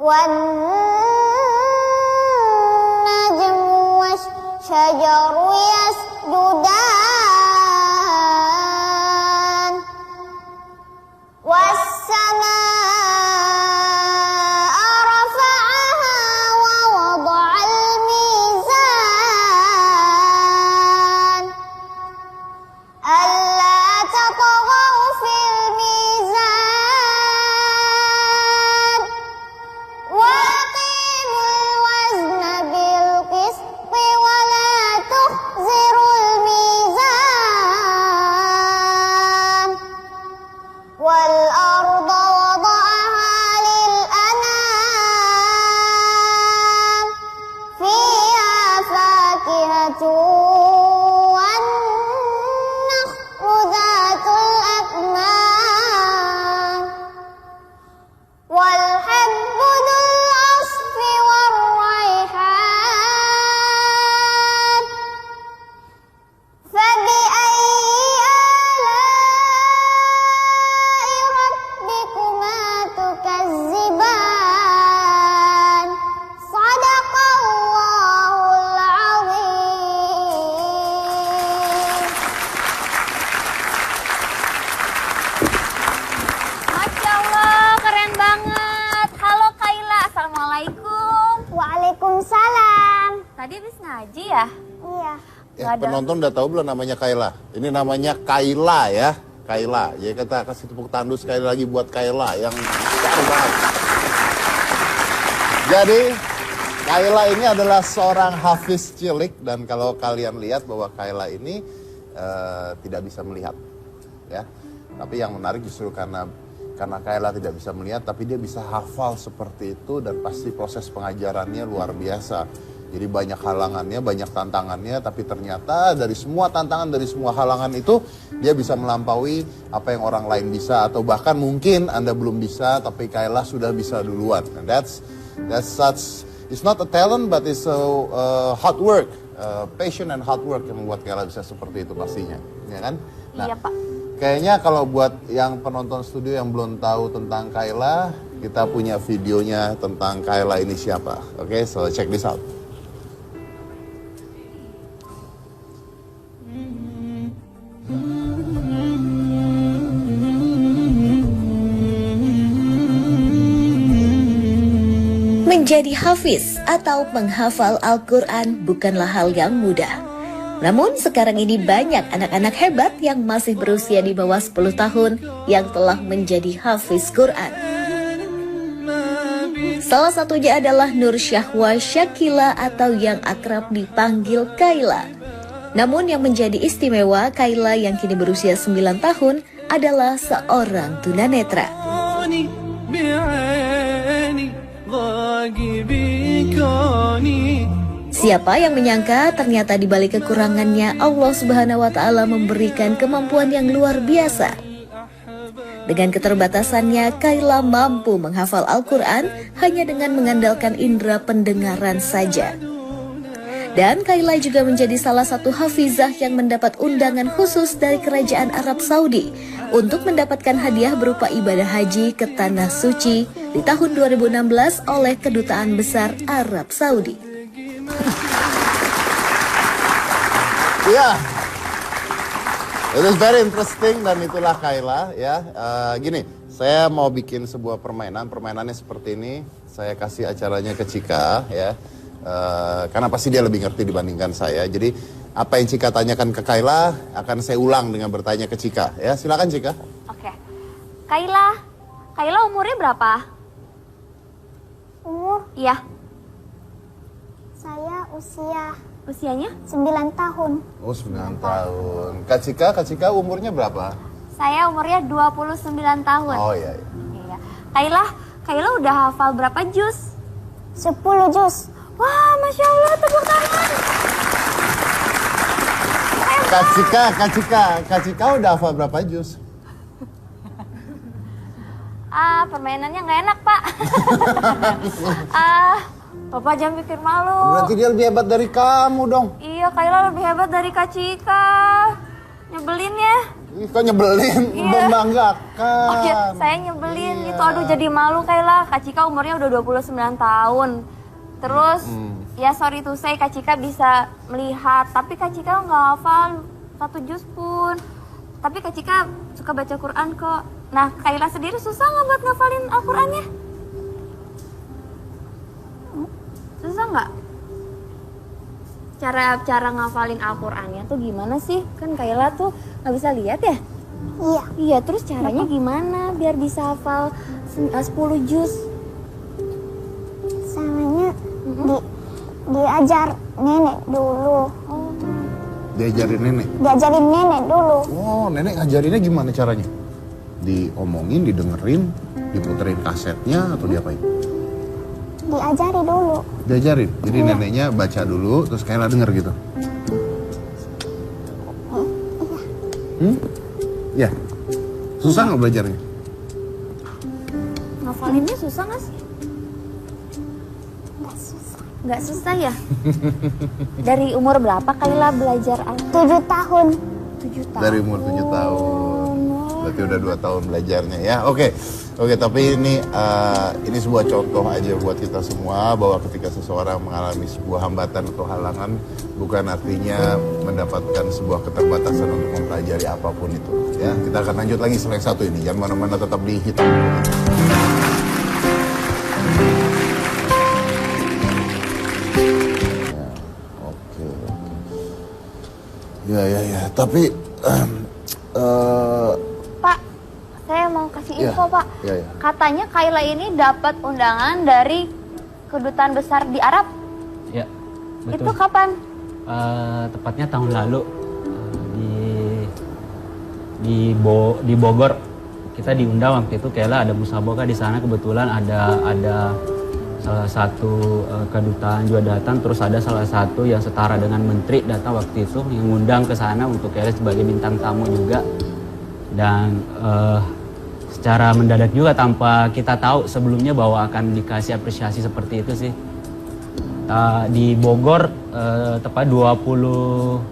والنجم والشجر يسجدان والسماء رفعها ووضع الميزان ألا تطغوا في الميزان وأقيموا الوزن بالقسط ولا تخسروا الميزان والأرض وضعها للأنام فيها فاكهة والنخل ذات الأكمام والحب ذو العصف والريحان فبأي آلاء ربكما تكذبان صدق الله العظيم. Masya Allah, keren banget. Halo Kaila, Assalamualaikum. Waalaikumsalam. Tadi habis ngaji ya? Iya. Nggak ada. Penonton udah tahu belum namanya Kaila? Ini namanya Kaila ya, Kaila. Jadi kita kasih tepuk tangan sekali lagi buat Kaila yang jauh banget. Jadi Kaila ini adalah seorang hafiz cilik dan kalau kalian lihat bahwa Kaila ini tidak bisa melihat, ya. Tapi yang menarik justru karena Kaila tidak bisa melihat, tapi dia bisa hafal seperti itu dan pasti proses pengajarannya luar biasa. Jadi banyak halangannya, banyak tantangannya, tapi ternyata dari semua tantangan, dari semua halangan itu dia bisa melampaui apa yang orang lain bisa atau bahkan mungkin Anda belum bisa, tapi Kaila sudah bisa duluan. And that's such, it's not a talent but it's a hard work, passion and hard work yang membuat Kaila bisa seperti itu pastinya, ya kan? Nah, Iya Pak. kayaknya kalau buat yang penonton studio yang belum tahu tentang Kaila, kita punya videonya tentang Kaila ini siapa. Oke, so check this out. Menjadi hafiz atau penghafal Al-Quran bukanlah hal yang mudah. Namun sekarang ini banyak anak-anak hebat yang masih berusia di bawah 10 tahun yang telah menjadi hafiz Quran. Salah satunya adalah Nur Syahwa Syakila atau yang akrab dipanggil Kaila. Namun yang menjadi istimewa Kaila yang kini berusia 9 tahun adalah seorang tunanetra. Siapa yang menyangka ternyata di balik kekurangannya Allah Subhanahu wa taala memberikan kemampuan yang luar biasa. Dengan keterbatasannya, Kaila mampu menghafal Al-Quran hanya dengan mengandalkan indera pendengaran saja. Dan Kaila juga menjadi salah satu hafizah yang mendapat undangan khusus dari Kerajaan Arab Saudi untuk mendapatkan hadiah berupa ibadah haji ke Tanah Suci di tahun 2016 oleh Kedutaan Besar Arab Saudi. Ya, it is very interesting dan itulah Kaila ya. Gini, saya mau bikin sebuah permainannya seperti ini. Saya kasih acaranya ke Cika ya. Karena pasti dia lebih ngerti dibandingkan saya. Jadi apa yang Cika tanyakan ke Kaila akan saya ulang dengan bertanya ke Cika. Ya, silakan Cika. Oke. Kaila umurnya berapa? Umur Iya. saya Usianya? 9 tahun. Oh, 9 tahun. Kak Cika umurnya berapa? Saya umurnya 29 tahun. Oh iya. Iya. Kaila udah hafal berapa juz? 10 juz. Wah, Masya Allah, tepuk tangan. Kak Cika udah hafal berapa juz? Permainannya nggak enak, Pak. Bapak jangan pikir malu. Berarti dia lebih hebat dari kamu dong. Iya, Kaila lebih hebat dari Kak Cika. Nyebelin ya. Ih, kok nyebelin, membanggakan. Oke, saya nyebelin Iya. itu. Aduh, jadi malu Kayla. Kak Cika umurnya udah 29 tahun. Terus, ya sorry to say, Kak Cika bisa melihat. Tapi Kak Cika nggak hafal 1 juz pun. Tapi Kak Cika suka baca Quran kok. Nah, Kayla sendiri susah nggak buat ngafalin Al-Qurannya? Susah nggak? Cara ngafalin Al-Qurannya tuh gimana sih? Kan Kayla tuh nggak bisa lihat ya? Iya. Iya, terus caranya gimana biar bisa hafal 10 juz? Caranya diajar nenek dulu. Diajarin nenek. Diajarin nenek dulu. Oh, nenek ngajarinnya gimana caranya? Diomongin, didengerin, diputerin kasetnya atau diapain? Diajari dulu. Diajarin. Jadi neneknya baca dulu, terus Kayla denger gitu. Ya. Susah nggak belajarnya? Ngafalinnya susah nggak sih? Nggak susah. Nggak susah ya? Dari umur berapa Kayla belajar 7 tahun. 7 tahun. Dari umur 7 tahun. Berarti udah 2 tahun belajarnya ya. Oke, tapi ini sebuah contoh aja buat kita semua bahwa ketika seseorang mengalami sebuah hambatan atau halangan bukan artinya mendapatkan sebuah keterbatasan untuk mempelajari apapun itu. Ya, kita akan lanjut lagi setelah yang satu ini. Jangan mana-mana, tetap di Hitam. Ya. Tapi Pak, saya mau kasih Iya, info Pak. iya. Katanya Kayla ini dapat undangan dari kedutaan besar di Arab. Ya, betul. Itu kapan? Tepatnya tahun lalu di Bogor kita diundang waktu itu. Kayla ada musabaqah di sana, kebetulan ada salah satu kedutaan juga datang, terus ada salah satu yang setara dengan menteri datang waktu itu yang ngundang ke sana untuk Kayla sebagai bintang tamu juga. Dan secara mendadak juga tanpa kita tahu sebelumnya bahwa akan dikasih apresiasi seperti itu sih. Di Bogor tepat 29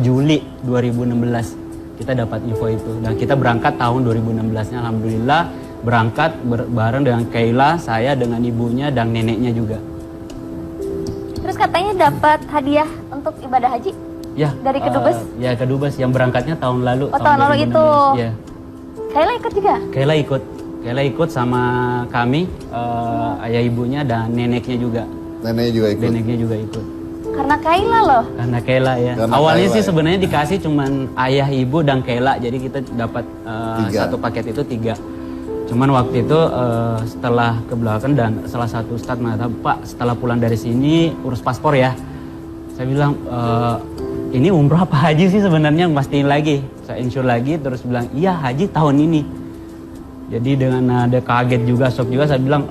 Juli 2016 kita dapat info itu, dan kita berangkat tahun 2016-nya alhamdulillah berangkat bareng dengan Kayla, saya dengan ibunya dan neneknya juga. Terus katanya dapat hadiah untuk ibadah haji? Ya, Dari Kedubes? Ya, Kedubes yang berangkatnya tahun lalu. Oh, tahun lalu 2016. itu. Ya. Kayla ikut juga? Kayla ikut sama kami, ayah ibunya dan neneknya juga. neneknya juga ikut. Neneknya juga ikut. Karena Kayla loh. Karena Kayla ya. Karena Awalnya Kayla, sih ya. sebenarnya dikasih cuman ayah, ibu dan Kayla. Jadi kita dapat 3. satu paket itu 3. Cuman waktu itu setelah ke belakang dan salah satu ustadz mengatakan, Pak, setelah pulang dari sini urus paspor ya. Saya bilang, ini umroh apa haji sih sebenarnya, pastiin lagi. Saya insure lagi, terus bilang, iya haji tahun ini. Jadi dengan ada kaget juga, shock juga, saya bilang,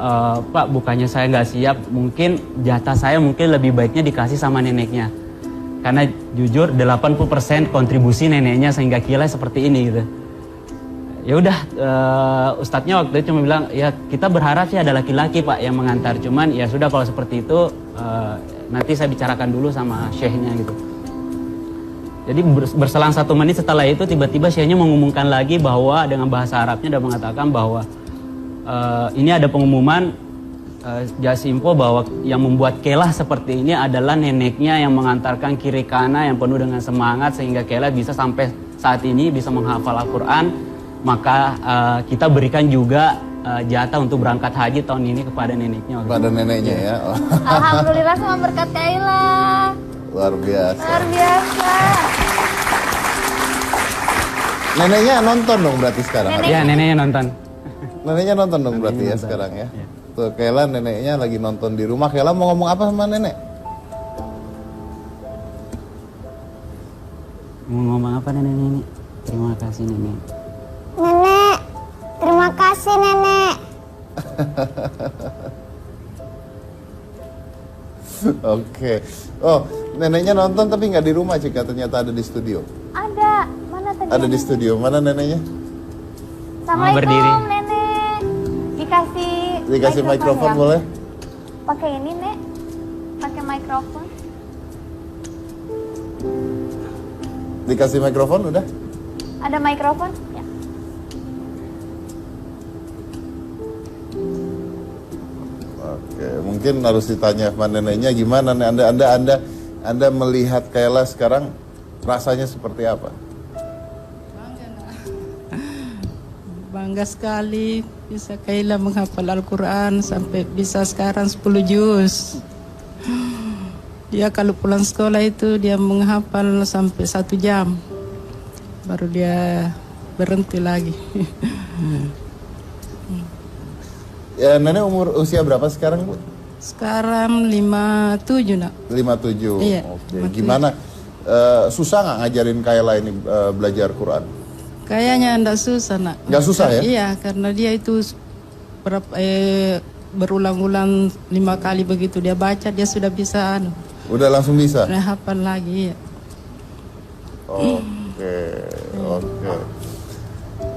Pak, bukannya saya nggak siap, mungkin jatah saya mungkin lebih baiknya dikasih sama neneknya. Karena jujur 80% kontribusi neneknya sehingga Kayla seperti ini gitu. Ya udah, ustadznya waktu itu cuma bilang, ya kita berharap sih ada laki-laki Pak yang mengantar. Cuman ya sudah kalau seperti itu, nanti saya bicarakan dulu sama syekhnya gitu. Jadi berselang 1 menit setelah itu tiba-tiba syekhnya mengumumkan lagi bahwa dengan bahasa Arabnya dan mengatakan bahwa ini ada pengumuman just info bahwa yang membuat Kayla seperti ini adalah neneknya yang mengantarkan kiri kanan yang penuh dengan semangat sehingga Kayla bisa sampai saat ini bisa menghafal Al-Quran. Maka kita berikan juga jatah untuk berangkat haji tahun ini kepada neneknya. Kepada neneknya ya. Oh, Alhamdulillah sama berkat Kayla. luar biasa. Luar biasa. Neneknya nonton dong berarti sekarang. Ya, neneknya nonton. Neneknya nonton dong berarti ya sekarang ya. Tuh Kayla neneknya lagi nonton di rumah. Kayla mau ngomong apa sama nenek? Mau ngomong apa nenek? Terima kasih nenek. Nenek, terima kasih nenek. Oke. Oh, neneknya nonton tapi nggak di rumah Cika, ternyata ada di studio. Ada. Mana tadi? Ada di studio. Mana neneknya? Assalamualaikum berdiri. nenek. Dikasih mikrofon ya? boleh? Pakai ini nek. Pakai mikrofon. Dikasih mikrofon udah? Ada mikrofon? Ya. Oke, mungkin harus ditanya sama neneknya gimana nih Anda melihat Kayla sekarang rasanya seperti apa? Bangga sekali bisa Kayla menghafal Al-Quran sampai bisa sekarang 10 juz. Dia kalau pulang sekolah itu dia menghafal sampai 1 jam. Baru dia berhenti lagi. Ya, nenek usia berapa sekarang, Bu? Sekarang 57 nak. 57. Iya, Oke. 57. Gimana? Susah nggak ngajarin Kayla ini belajar Quran? Kayaknya enggak susah nak. Nggak susah ya? Iya, karena dia itu berulang-ulang 5 kali begitu dia baca dia sudah bisa Udah langsung bisa? hafal lagi. Iya. Oke.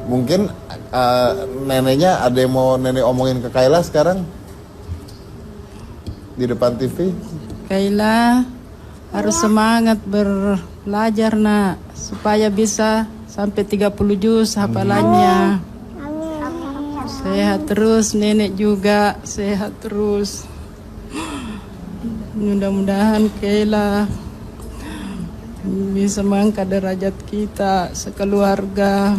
Mungkin neneknya ada yang mau nenek omongin ke Kayla sekarang? Di depan TV? Kayla harus semangat belajar nak supaya bisa sampai 30 juz hafalannya. Sehat terus, nenek juga sehat terus. Mudah-mudahan Kayla bisa mengangkat derajat kita sekeluarga.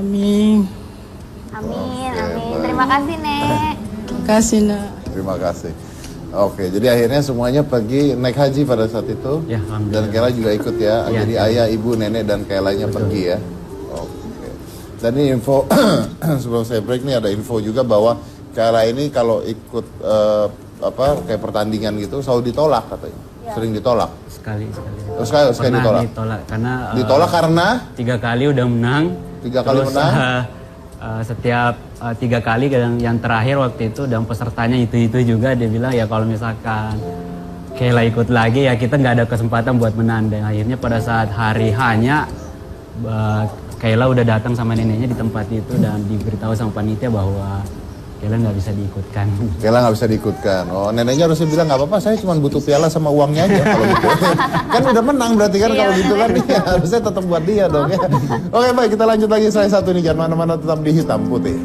Amin. Amin, amin. Terima kasih, Nek. Terima kasih nak. Terima kasih. Oke, jadi akhirnya semuanya pergi naik haji pada saat itu. Ya, alhamdulillah. Dan Kayla juga ikut ya. Ya, Jadi ya. ayah, ibu, nenek dan Kaylanya pergi ya. Oke. Dan ini info sebelum saya break nih ada info juga bahwa Kayla ini kalau ikut kayak pertandingan gitu selalu ditolak katanya. Sering ditolak. Sekali. Sekali Pernah ditolak. karena Ditolak karena 3 kali udah menang. 3 kali Terus, menang. Setiap 3 kali yang terakhir waktu itu dan pesertanya itu juga dia bilang ya kalau misalkan Kayla ikut lagi ya kita nggak ada kesempatan buat menang. Dan akhirnya pada saat hari hanya Kayla udah datang sama neneknya di tempat itu dan diberitahu sama panitia bahwa Kayla nggak bisa diikutkan. Kayla nggak bisa diikutkan. Oh, neneknya harusnya bilang nggak apa-apa, saya cuma butuh piala sama uangnya aja kalau gitu. Kan udah menang berarti kan kalau gitu kan. Ya, harusnya tetap buat dia dong ya. Oke baik, kita lanjut lagi slide 1 nih. Jangan mana-mana, tetap di Hitam Putih.